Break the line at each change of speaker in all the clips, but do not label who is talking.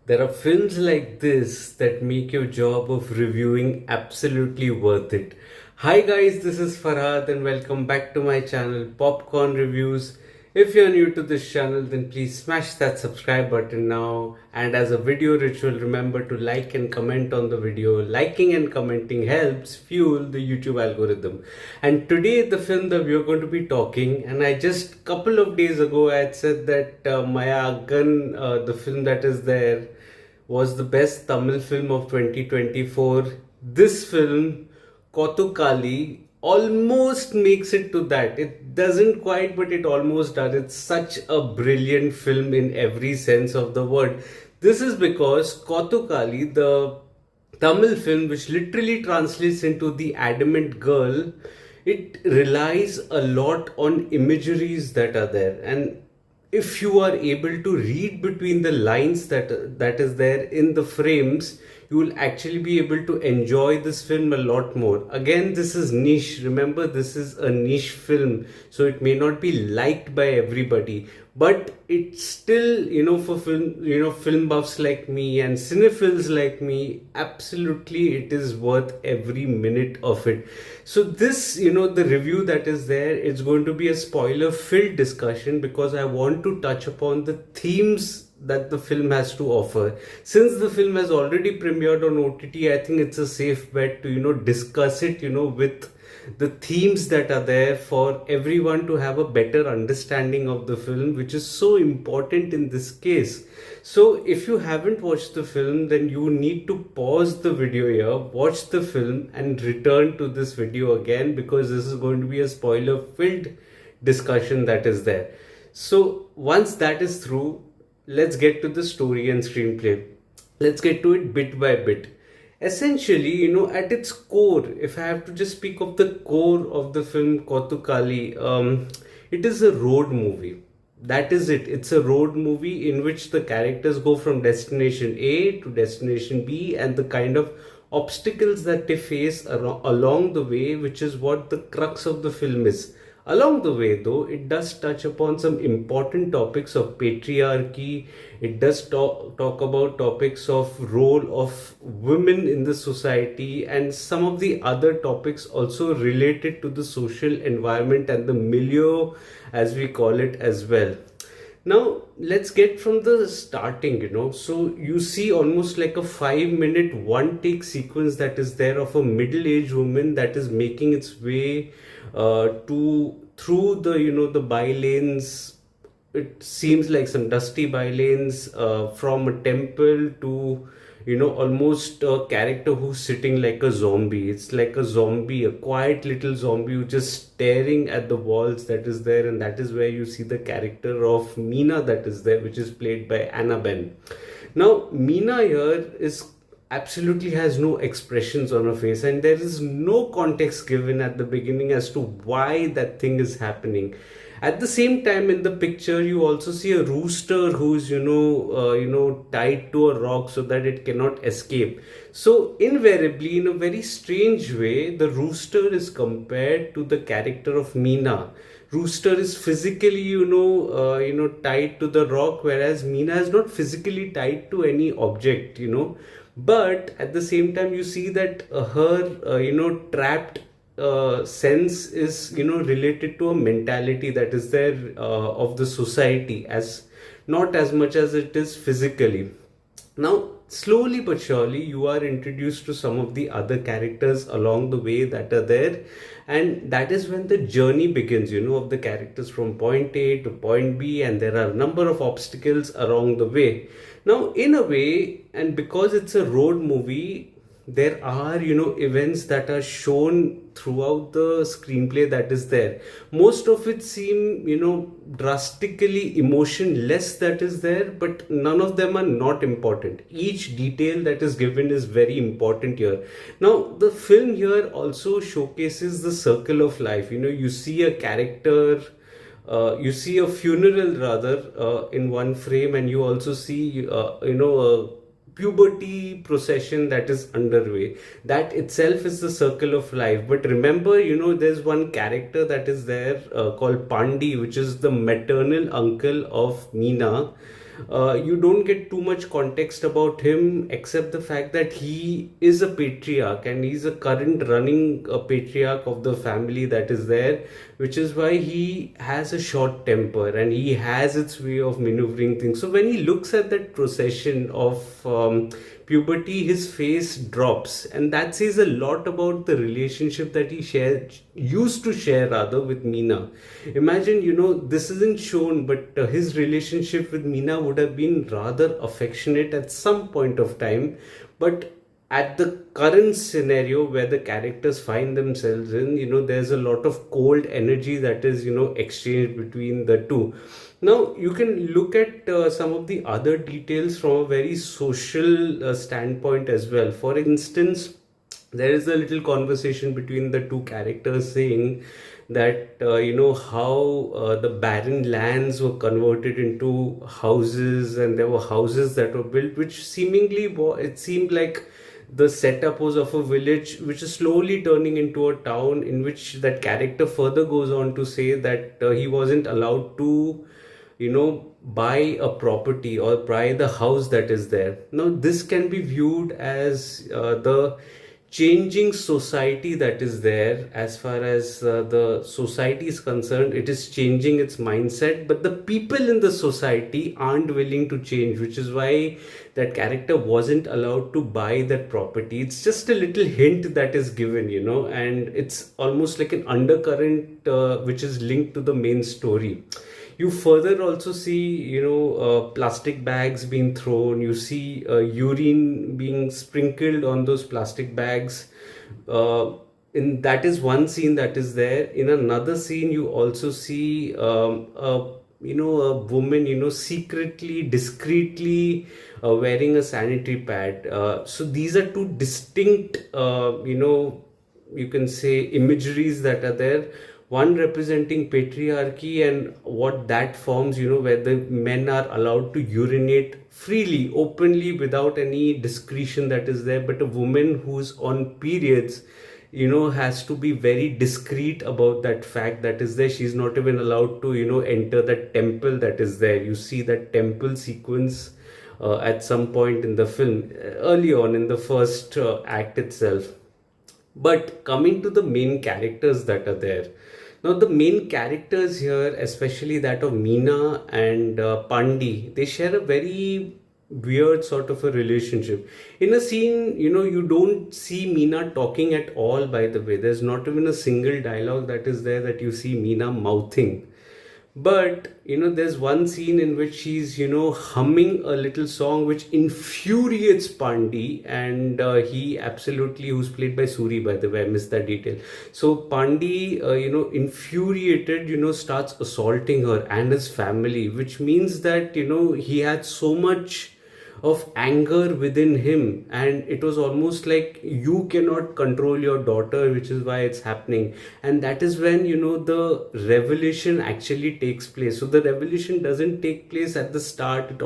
There are films like this that make your job of reviewing absolutely worth it. Hi guys, this is Farhad and welcome back to my channel Popcorn Reviews. If you're new to this channel, then please smash that subscribe button now. And as a video ritual, remember to like and comment on the video. Liking and commenting helps fuel the YouTube algorithm. And today, the film that we are going to be talking, and I just couple of days ago I had said that Maya Gun, the film that is there, was the best Tamil film of 2024. This film, Kottukkaali, almost makes it to that. It doesn't quite, but it almost does. It's such a brilliant film in every sense of the word. This is because Kottukkaali, the Tamil film, which literally translates into the adamant girl, it relies a lot on imageries that are there. And if you are able to read between the lines that is there in the frames, you will actually be able to enjoy this film a lot more. Again, this is niche. Remember, this is a niche film, so it may not be liked by everybody, but it's still, for film buffs like me and cinephiles like me, absolutely it is worth every minute of it. So this, the review that is there, it's going to be a spoiler filled discussion because I want to touch upon the themes that the film has to offer. Since the film has already premiered on OTT, I think it's a safe bet to, discuss it, with the themes that are there for everyone to have a better understanding of the film, which is so important in this case. So if you haven't watched the film, then you need to pause the video here, watch the film and return to this video again, because this is going to be a spoiler filled discussion that is there. So once that is through, let's get to the story and screenplay. Let's get to it bit by bit. Essentially, at its core, if I have to just speak of the core of the film Kottukkaali, it is a road movie. That is it. It's a road movie in which the characters go from destination A to destination B, and the kind of obstacles that they face along the way, which is what the crux of the film is. Along the way, though, it does touch upon some important topics of patriarchy. It does talk about topics of role of women in the society, and some of the other topics also related to the social environment and the milieu, as we call it as well. Now, let's get from the starting. So, you see almost like a 5 minute one take sequence that is there of a middle aged woman that is making its way to through the the by lanes. It seems like some dusty by lanes from a temple to almost a character who's sitting like a zombie. It's like a zombie, a quiet little zombie who's just staring at the walls that is there, and that is where you see the character of Meena that is there, which is played by Anna Ben. Now Meena here is absolutely has no expressions on her face, and there is no context given at the beginning as to why that thing is happening. At the same time, in the picture you also see a rooster who's tied to a rock so that it cannot escape. So invariably, in a very strange way, the rooster is compared to the character of Meena. Rooster is physically tied to the rock, whereas Meena is not physically tied to any object. But at the same time, you see that her trapped sense is related to a mentality that is there of the society, as not as much as it is physically. Now, slowly but surely, you are introduced to some of the other characters along the way that are there, and that is when the journey begins, of the characters from point A to point B, and there are a number of obstacles along the way. Now, in a way, and because it's a road movie, there are events that are shown throughout the screenplay that is there. Most of it seem drastically emotionless that is there, but none of them are not important. Each detail that is given is very important here. Now the film here also showcases the circle of life. You see a character, you see a funeral rather in one frame, and you also see a puberty procession that is underway. That itself is the circle of life. But remember, there's one character that is there called Pandi, which is the maternal uncle of Meena, You don't get too much context about him except the fact that he is a patriarch and he's a current running patriarch of the family that is there, which is why he has a short temper and he has its way of maneuvering things. So when he looks at that procession of puberty, his face drops, and that says a lot about the relationship that he used to share rather with Meena. Imagine, this isn't shown, but his relationship with Meena would have been rather affectionate at some point of time, but at the current scenario where the characters find themselves in, there's a lot of cold energy that is, exchanged between the two. Now, you can look at some of the other details from a very social standpoint as well. For instance, there is a little conversation between the two characters saying that how the barren lands were converted into houses, and there were houses that were built which seemingly it seemed like the setup was of a village which is slowly turning into a town, in which that character further goes on to say that he wasn't allowed to buy a property or buy the house that is there. Now this can be viewed as the changing society that is there. As far as the society is concerned, it is changing its mindset, but the people in the society aren't willing to change, which is why that character wasn't allowed to buy that property. It's just a little hint that is given, and it's almost like an undercurrent which is linked to the main story. You further also see plastic bags being thrown. You see urine being sprinkled on those plastic bags. In that is one scene that is there. In another scene you also see a woman secretly, discreetly wearing a sanitary pad. So these are two distinct you can say imageries that are there, one representing patriarchy and what that forms, where the men are allowed to urinate freely, openly, without any discretion that is there, but a woman who's on periods has to be very discreet about that fact that is there. She's not even allowed to enter that temple that is there. You see that temple sequence at some point in the film, early on in the first act itself. But coming to the main characters that are there, now the main characters here, especially that of Meena and Pandi, they share a very weird sort of a relationship. In a scene, you don't see Meena talking at all, by the way. There's not even a single dialogue that is there that you see Meena mouthing. But there's one scene in which she's humming a little song which infuriates Pandi, and he absolutely, who's played by Soori, by the way, I missed that detail. So Pandi infuriated starts assaulting her and his family, which means that he had so much of anger within him, and it was almost like you cannot control your daughter, which is why it's happening. And that is when the revelation actually takes place. So the revelation doesn't take place at the start.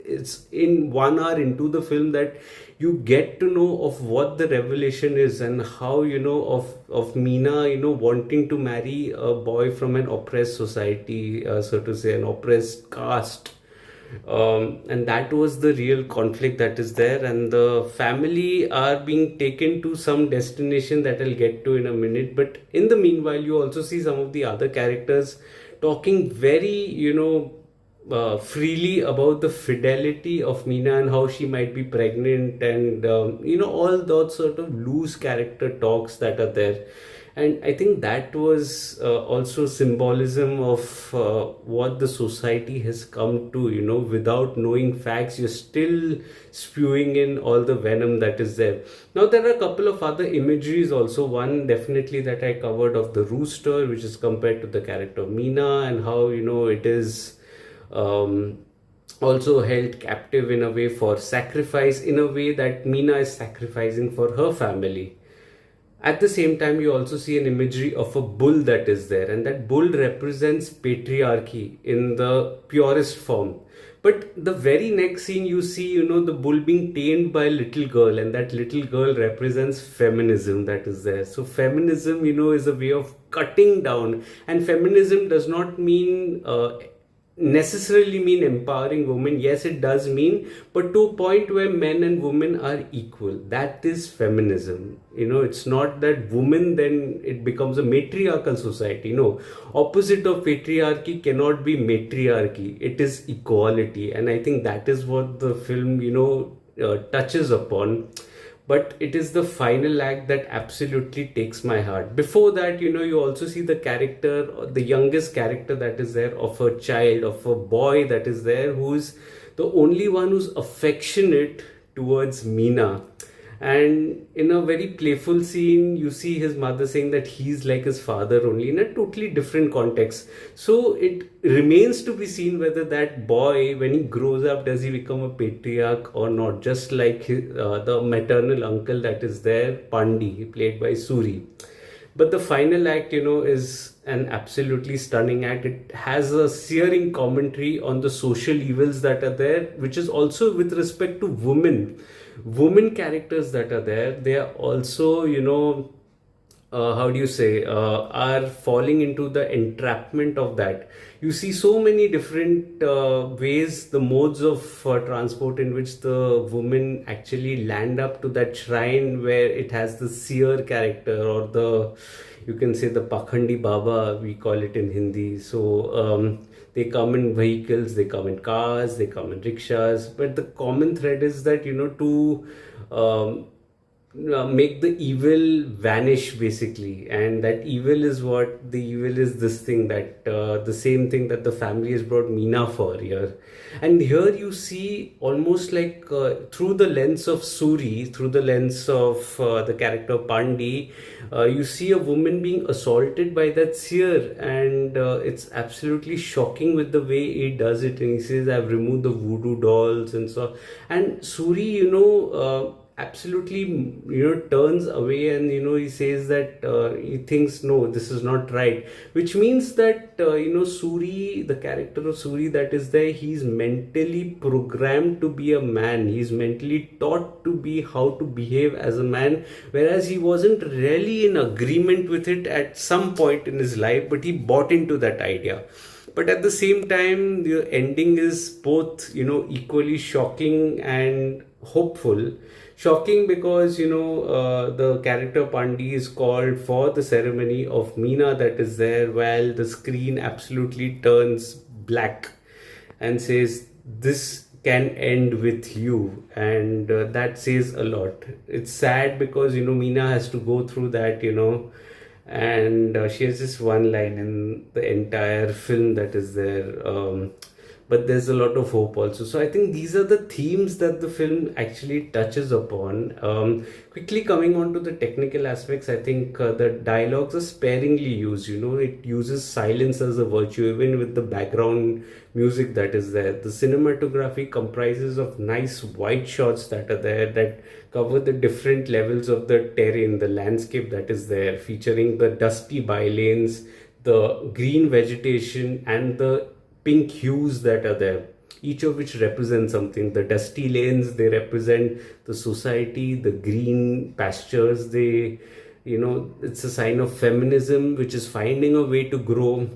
It's in 1 hour into the film that you get to know of what the revelation is, and how of Meena wanting to marry a boy from an oppressed society, so to say, an oppressed caste. And that was the real conflict that is there, and the family are being taken to some destination that I'll get to in a minute. But in the meanwhile, you also see some of the other characters talking very freely about the fidelity of Meena and how she might be pregnant, and all those sort of loose character talks that are there. And I think that was also symbolism of what the society has come to. Without knowing facts, you're still spewing in all the venom that is there. Now there are a couple of other imageries also. One definitely that I covered, of the rooster, which is compared to the character of Meena, and how it is also held captive in a way for sacrifice, in a way that Meena is sacrificing for her family. At the same time, you also see an imagery of a bull that is there, and that bull represents patriarchy in the purest form. But the very next scene, you see, the bull being tamed by a little girl, and that little girl represents feminism that is there. So feminism, is a way of cutting down, and feminism does not mean necessarily mean empowering women. Yes, it does mean, but to a point where men and women are equal. That is feminism. It's not that woman then it becomes a matriarchal society. No, opposite of patriarchy cannot be matriarchy. It is equality, and I think that is what the film touches upon. But it is the final act that absolutely takes my heart. Before that, you also see the character, the youngest character that is there, of a child, of a boy that is there, who's the only one who's affectionate towards Meena. And in a very playful scene, you see his mother saying that he's like his father, only in a totally different context. So it remains to be seen whether that boy, when he grows up, does he become a patriarch or not, just like the maternal uncle that is there, Pandi, played by Soori. But the final act, is an absolutely stunning act. It has a searing commentary on the social evils that are there, which is also with respect to women characters that are there. They are also, how do you say, are falling into the entrapment of that. You see so many different ways, the modes of transport in which the women actually land up to that shrine, where it has the seer character, or the, you can say, the pakhandi baba, we call it in Hindi. So they come in vehicles, they come in cars, they come in rickshaws, but the common thread is that, to um, make the evil vanish, basically. And that evil is what, the evil is this thing, that the same thing that the family has brought Meena for here. And here you see almost like, through the lens of Suri, through the lens of the character Pandi, you see a woman being assaulted by that seer. And it's absolutely shocking with the way he does it. And he says, I've removed the voodoo dolls and so. And Suri, absolutely, turns away, and he says that he thinks, no, this is not right, which means that Suri, the character of Suri that is there, he's mentally programmed to be a man. He's mentally taught to be how to behave as a man, whereas he wasn't really in agreement with it at some point in his life, but he bought into that idea. But at the same time, the ending is both, equally shocking and hopeful. Shocking because, the character Pandi is called for the ceremony of Meena that is there, while the screen absolutely turns black and says, this can end with you. And that says a lot. It's sad because, Meena has to go through that, and she has just one line in the entire film that is there. But there's a lot of hope also. So I think these are the themes that the film actually touches upon. Quickly coming on to the technical aspects, I think the dialogues are sparingly used. It uses silence as a virtue, even with the background music that is there. The cinematography comprises of nice wide shots that are there, that cover the different levels of the terrain, the landscape that is there, featuring the dusty bylanes, the green vegetation, and the pink hues that are there, each of which represents something. The dusty lanes, they represent the society. The green pastures, they, it's a sign of feminism, which is finding a way to grow.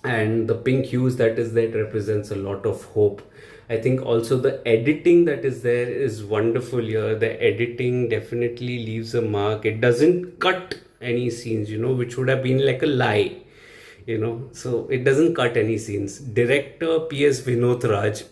And the pink hues that is there represents a lot of hope. I think also the editing that is there is wonderful here. The editing definitely leaves a mark. It doesn't cut any scenes, which would have been like a lie. So it doesn't cut any scenes. Director P.S. Vinothraj,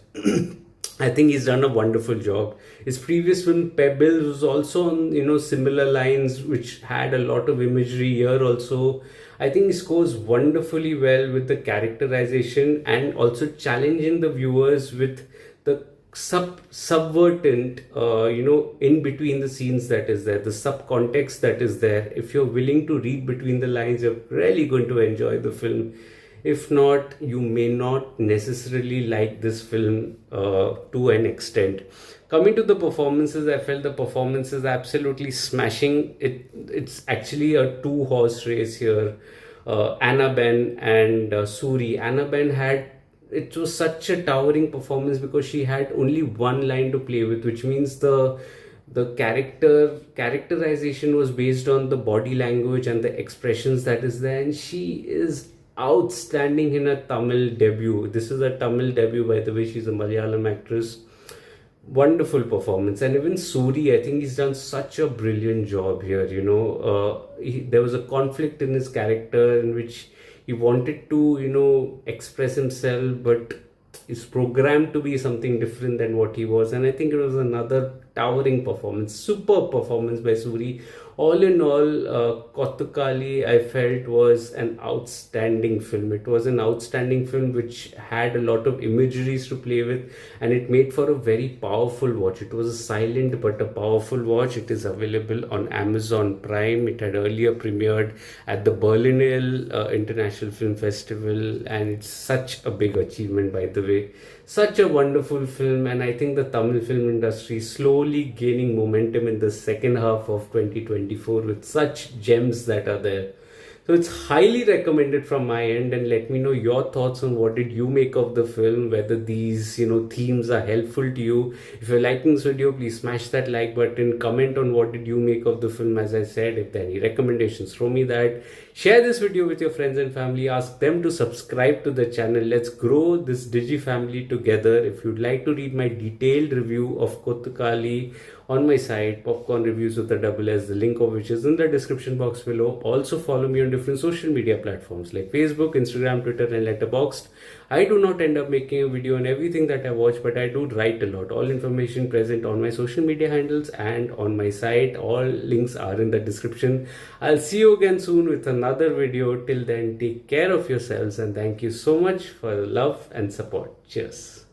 I think he's done a wonderful job. His previous film Pebbles was also on, similar lines, which had a lot of imagery. Here also, I think he scores wonderfully well with the characterization, and also challenging the viewers with the subvertent, in between the scenes that is there, the subcontext that is there. If you're willing to read between the lines, you're really going to enjoy the film. If not, you may not necessarily like this film to an extent. Coming to the performances, I felt the performances absolutely smashing. It's actually a two-horse race here. Anna Ben and Suri. Anna Ben had, it was such a towering performance because she had only one line to play with, which means the characterization was based on the body language and the expressions that is there, and she is outstanding in a Tamil debut. This is a Tamil debut, by the way. She's a Malayalam actress. Wonderful performance. And even Soori, I think he's done such a brilliant job here. There was a conflict in his character in which he wanted to, express himself, but is programmed to be something different than what he was. And I think it was another towering performance, superb performance by Soori. All in all, Kottukkaali, I felt, was an outstanding film. It was an outstanding film which had a lot of imageries to play with, and it made for a very powerful watch. It was a silent but a powerful watch. It is available on Amazon Prime. It had earlier premiered at the Berlinale International Film Festival, and it's such a big achievement, by the way. Such a wonderful film, and I think the Tamil film industry is slowly gaining momentum in the second half of 2024 with such gems that are there. So it's highly recommended from my end, and let me know your thoughts on what did you make of the film, whether these themes are helpful to you. If you're liking this video, please smash that like button, comment on what did you make of the film. As I said, if there are any recommendations, throw me that. Share this video with your friends and family, ask them to subscribe to the channel. Let's grow this Digi family together. If you'd like to read my detailed review of Kottukkaali on my site, Popcorn Reviews with a double S, the link of which is in the description box below. Also follow me on different social media platforms like Facebook, Instagram, Twitter, and Letterboxd. I do not end up making a video on everything that I watch, but I do write a lot. All information present on my social media handles and on my site. All links are in the description. I'll see you again soon with another video. Till then, take care of yourselves, and thank you so much for the love and support. Cheers.